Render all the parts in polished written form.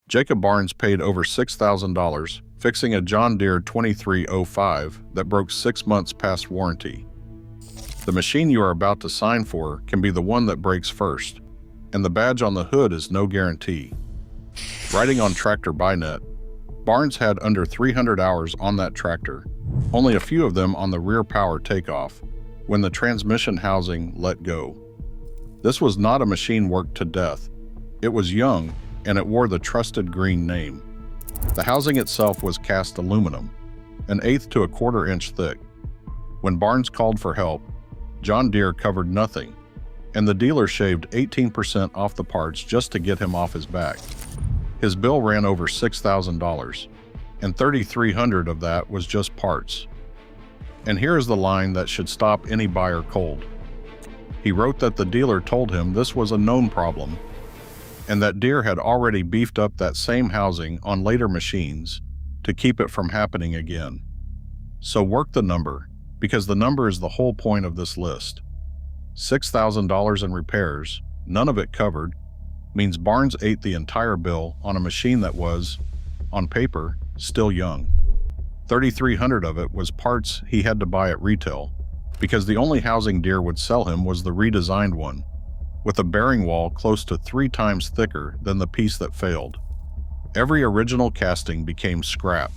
Jacob Barnes paid over $6,000 fixing a John Deere 2305 that broke 6 months past warranty. The machine you are about to sign for can be the one that breaks first, and the badge on the hood is no guarantee. Writing on TractorByNet, Barnes had under 300 hours on that tractor, only a few of them on the rear power takeoff, when the transmission housing let go. This was not a machine worked to death. It was young, and it wore the trusted green name. The housing itself was cast aluminum, an 1/8 to 1/4 inch thick. When Barnes called for help, John Deere covered nothing, and the dealer shaved 18% off the parts just to get him off his back. His bill ran over $6,000, and $3,300 of that was just parts. And here is the line that should stop any buyer cold. He wrote that the dealer told him this was a known problem, and that Deere had already beefed up that same housing on later machines to keep it from happening again. So work the number, because the number is the whole point of this list. $6,000 in repairs, none of it covered, means Barnes ate the entire bill on a machine that was, on paper, still young. $3,300 of it was parts he had to buy at retail, because the only housing Deere would sell him was the redesigned one, with a bearing wall close to 3 times thicker than the piece that failed. Every original casting became scrap.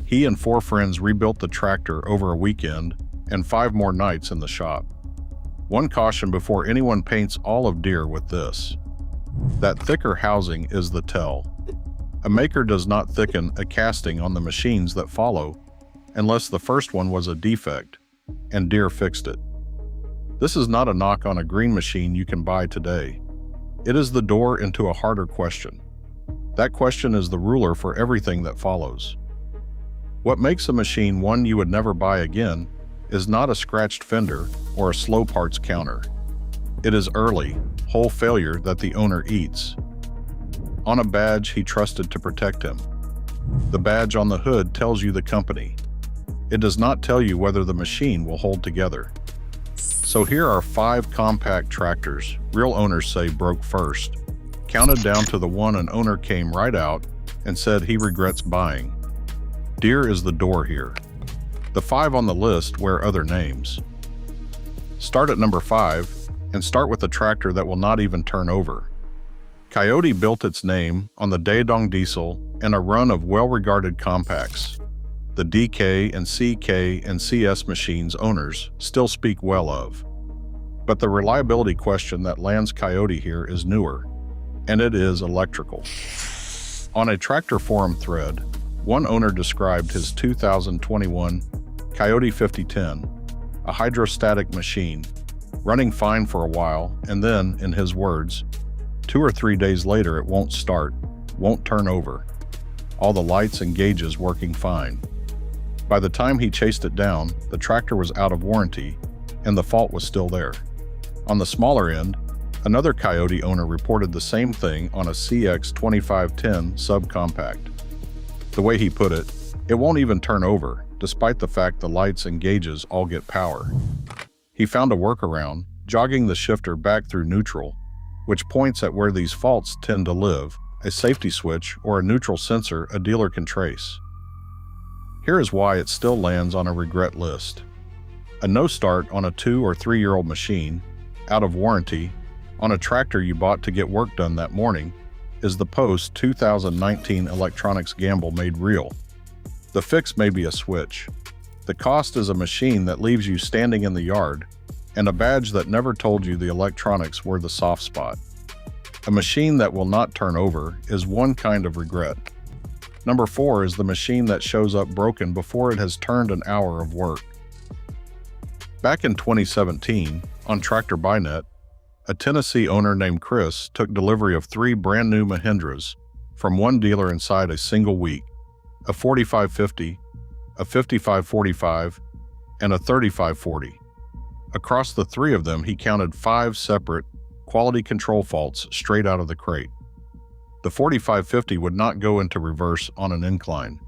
He and 4 friends rebuilt the tractor over a weekend and 5 more nights in the shop. One caution before anyone paints all of Deere with this: that thicker housing is the tell. A maker does not thicken a casting on the machines that follow unless the first one was a defect, and Deere fixed it. This is not a knock on a green machine you can buy today. It is the door into a harder question. That question is the ruler for everything that follows. What makes a machine one you would never buy again is not a scratched fender or a slow parts counter. It is early, whole failure that the owner eats. On a badge he trusted to protect him. The badge on the hood tells you the company. It does not tell you whether the machine will hold together. So here are 5 compact tractors real owners say broke first, counted down to the one an owner came right out and said he regrets buying. Deere is the door here. The 5 on the list wear other names. Start at number 5 and start with a tractor that will not even turn over. Kioti built its name on the Daedong diesel and a run of well-regarded compacts. The DK and CK and CS machines owners still speak well of. But the reliability question that lands Kioti here is newer, and it is electrical. On a tractor forum thread, one owner described his 2021 Kioti 5010, a hydrostatic machine, running fine for a while, and then, in his words, 2 or 3 days later it won't start, won't turn over. All the lights and gauges working fine. By the time he chased it down, the tractor was out of warranty, and the fault was still there. On the smaller end, another Kioti owner reported the same thing on a CX 2510 subcompact. The way he put it, it won't even turn over, despite the fact the lights and gauges all get power. He found a workaround, jogging the shifter back through neutral, which points at where these faults tend to live, a safety switch or a neutral sensor a dealer can trace. Here is why it still lands on a regret list. A no start on a 2 or 3-year-old machine, out of warranty, on a tractor you bought to get work done that morning, is the post-2019 electronics gamble made real. The fix may be a switch. The cost is a machine that leaves you standing in the yard, and a badge that never told you the electronics were the soft spot. A machine that will not turn over is one kind of regret. Number 4 is the machine that shows up broken before it has turned an hour of work. Back in 2017, on TractorByNet, a Tennessee owner named Chris took delivery of 3 brand new Mahindras from one dealer inside a single week: a 4550, a 5545, and a 3540. Across the 3 of them, he counted 5 separate quality control faults straight out of the crate. The 4550 would not go into reverse on an incline.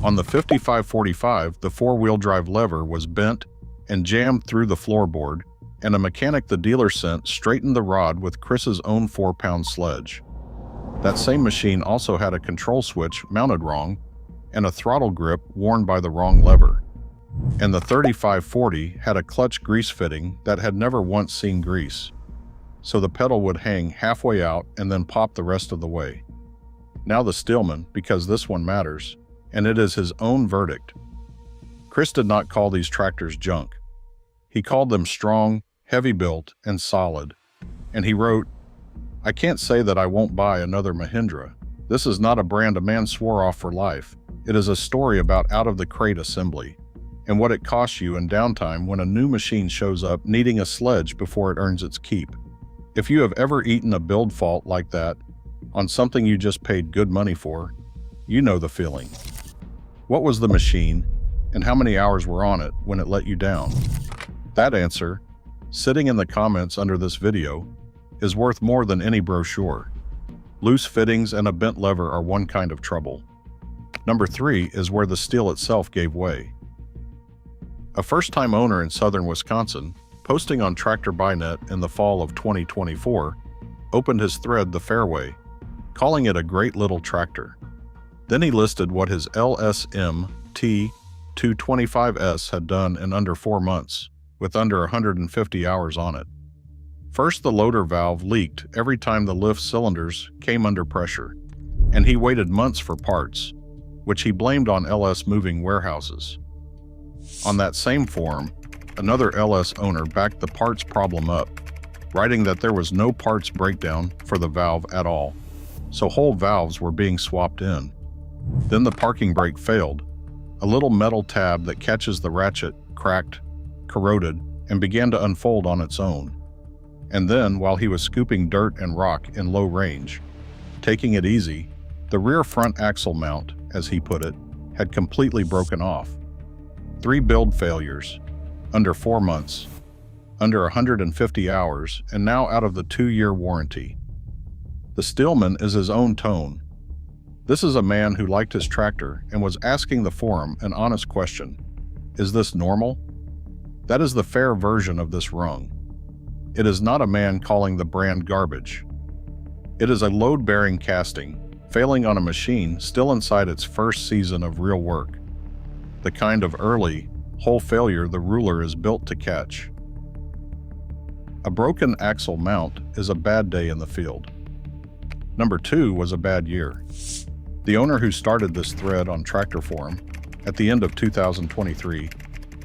On the 5545, the 4-wheel drive lever was bent and jammed through the floorboard, and a mechanic the dealer sent straightened the rod with Chris's own 4-pound sledge. That same machine also had a control switch mounted wrong and a throttle grip worn by the wrong lever. And the 3540 had a clutch grease fitting that had never once seen grease. So the pedal would hang halfway out and then pop the rest of the way. Now the Steelman, because this one matters, and it is his own verdict. Chris did not call these tractors junk. He called them strong, heavy-built, and solid. And he wrote, "I can't say that I won't buy another Mahindra. This is not a brand a man swore off for life. It is a story about out-of-the-crate assembly, and what it costs you in downtime when a new machine shows up needing a sledge before it earns its keep. If you have ever eaten a build fault like that, on something you just paid good money for, you know the feeling. What was the machine, and how many hours were on it when it let you down?" That answer, sitting in the comments under this video, is worth more than any brochure. Loose fittings and a bent lever are one kind of trouble. Number 3 is where the steel itself gave way. A first-time owner in southern Wisconsin, posting on TractorByNet in the fall of 2024, opened his thread the fairway, calling it a great little tractor. Then he listed what his LSM T225S had done in under 4 months, with under 150 hours on it. First, the loader valve leaked every time the lift cylinders came under pressure, and he waited months for parts, which he blamed on LS moving warehouses. On that same forum, another LS owner backed the parts problem up, writing that there was no parts breakdown for the valve at all, so whole valves were being swapped in. Then the parking brake failed. A little metal tab that catches the ratchet cracked, corroded, and began to unfold on its own. And then, while he was scooping dirt and rock in low range, taking it easy, the rear front axle mount, as he put it, had completely broken off. 3 build failures, under 4 months, under 150 hours, and now out of the 2-year warranty. The Steelman is his own tone. This is a man who liked his tractor and was asking the forum an honest question. Is this normal? That is the fair version of this rung. It is not a man calling the brand garbage. It is a load-bearing casting, failing on a machine still inside its first season of real work. The kind of early, whole failure the ruler is built to catch. A broken axle mount is a bad day in the field. Number 2 was a bad year. The owner who started this thread on Tractor Forum at the end of 2023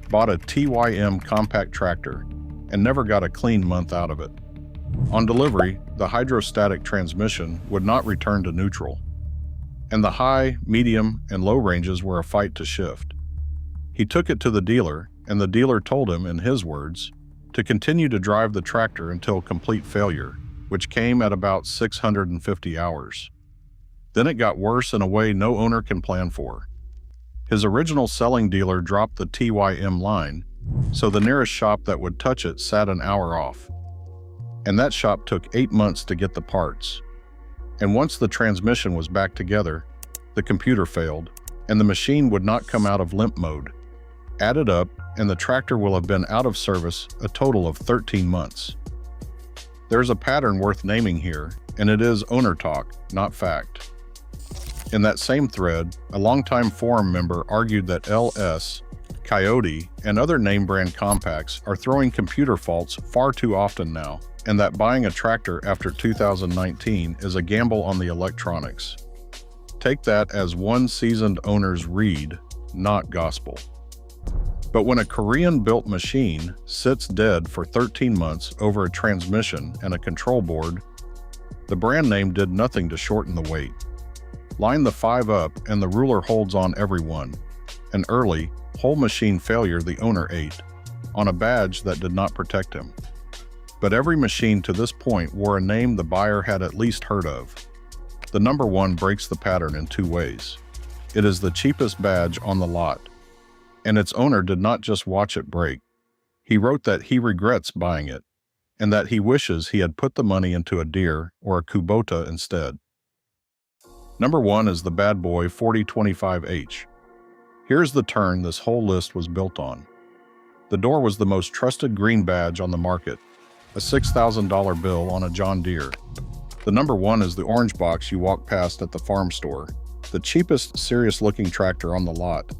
bought a TYM compact tractor and never got a clean month out of it. On delivery, the hydrostatic transmission would not return to neutral, and the high, medium, and low ranges were a fight to shift. He took it to the dealer, and the dealer told him, in his words, to continue to drive the tractor until complete failure, which came at about 650 hours. Then it got worse in a way no owner can plan for. His original selling dealer dropped the TYM line, so the nearest shop that would touch it sat an hour off. And that shop took 8 months to get the parts. And once the transmission was back together, the computer failed, and the machine would not come out of limp mode. Add it up, and the tractor will have been out of service a total of 13 months. There's a pattern worth naming here, and it is owner talk, not fact. In that same thread, a longtime forum member argued that LS, Kioti, and other name brand compacts are throwing computer faults far too often now, and that buying a tractor after 2019 is a gamble on the electronics. Take that as one seasoned owner's read, not gospel. But when a Korean-built machine sits dead for 13 months over a transmission and a control board, the brand name did nothing to shorten the wait. Line the 5 up and the ruler holds on every one. An early, whole machine failure the owner ate, on a badge that did not protect him. But every machine to this point wore a name the buyer had at least heard of. The number 1 breaks the pattern in 2 ways. It is the cheapest badge on the lot, and its owner did not just watch it break. He wrote that he regrets buying it, and that he wishes he had put the money into a Deere or a Kubota instead. Number 1 is the bad boy 4025H. Here's the turn this whole list was built on. The door was the most trusted green badge on the market, a $6,000 bill on a John Deere. The number one is the orange box you walk past at the farm store. The cheapest, serious-looking tractor on the lot.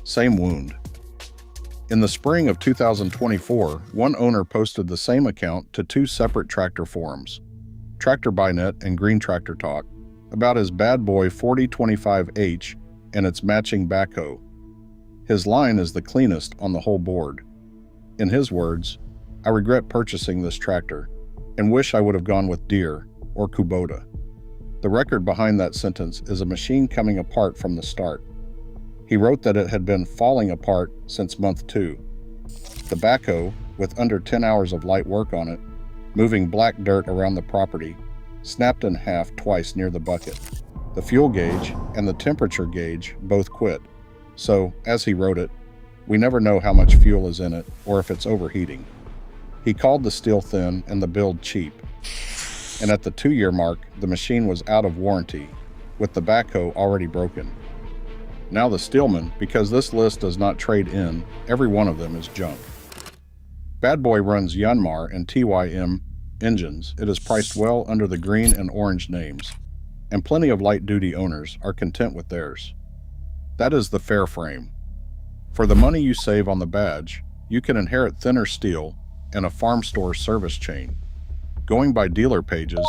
Same wound. In the spring of 2024, one owner posted the same account to two separate tractor forums, TractorByNet and Green Tractor Talk, about his bad boy 4025H and its matching backhoe. His line is the cleanest on the whole board. In his words, "I regret purchasing this tractor and wish I would have gone with Deere or Kubota." The record behind that sentence is a machine coming apart from the start. He wrote that it had been falling apart since month 2. The backhoe, with under 10 hours of light work on it, moving black dirt around the property, snapped in half twice near the bucket. The fuel gauge and the temperature gauge both quit. So, as he wrote it, we never know how much fuel is in it or if it's overheating. He called the steel thin and the build cheap. And at the 2-year mark, the machine was out of warranty, with the backhoe already broken. Now the Steelman, because this list does not trade in, every one of them is junk. Bad Boy runs Yanmar and TYM engines. It is priced well under the green and orange names, and plenty of light-duty owners are content with theirs. That is the fair frame. For the money you save on the badge, you can inherit thinner steel and a farm store service chain. Going by dealer pages,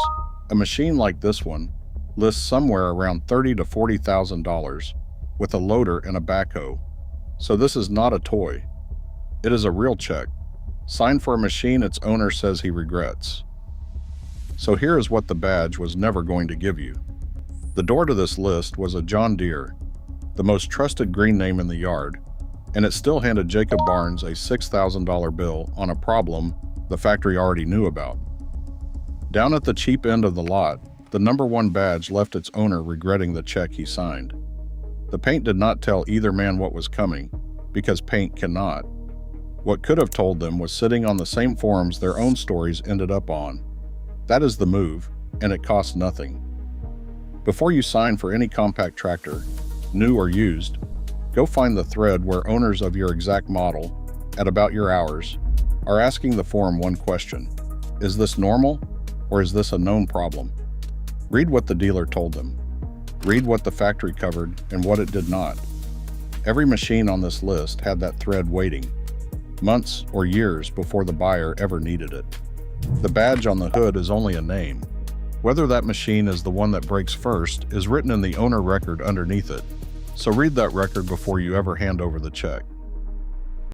a machine like this one lists somewhere around $30,000 to $40,000 with a loader and a backhoe. So this is not a toy. It is a real check, signed for a machine its owner says he regrets. So here is what the badge was never going to give you. The door to this list was a John Deere, the most trusted green name in the yard, and it still handed Jacob Barnes a $6,000 bill on a problem the factory already knew about. Down at the cheap end of the lot, the number one badge left its owner regretting the check he signed. The paint did not tell either man what was coming, because paint cannot. What could have told them was sitting on the same forums their own stories ended up on. That is the move, and it costs nothing. Before you sign for any compact tractor, new or used, go find the thread where owners of your exact model, at about your hours, are asking the forum one question: is this normal, or is this a known problem? Read what the dealer told them. Read what the factory covered and what it did not. Every machine on this list had that thread waiting, months or years before the buyer ever needed it. The badge on the hood is only a name. Whether that machine is the one that breaks first is written in the owner record underneath it, so read that record before you ever hand over the check.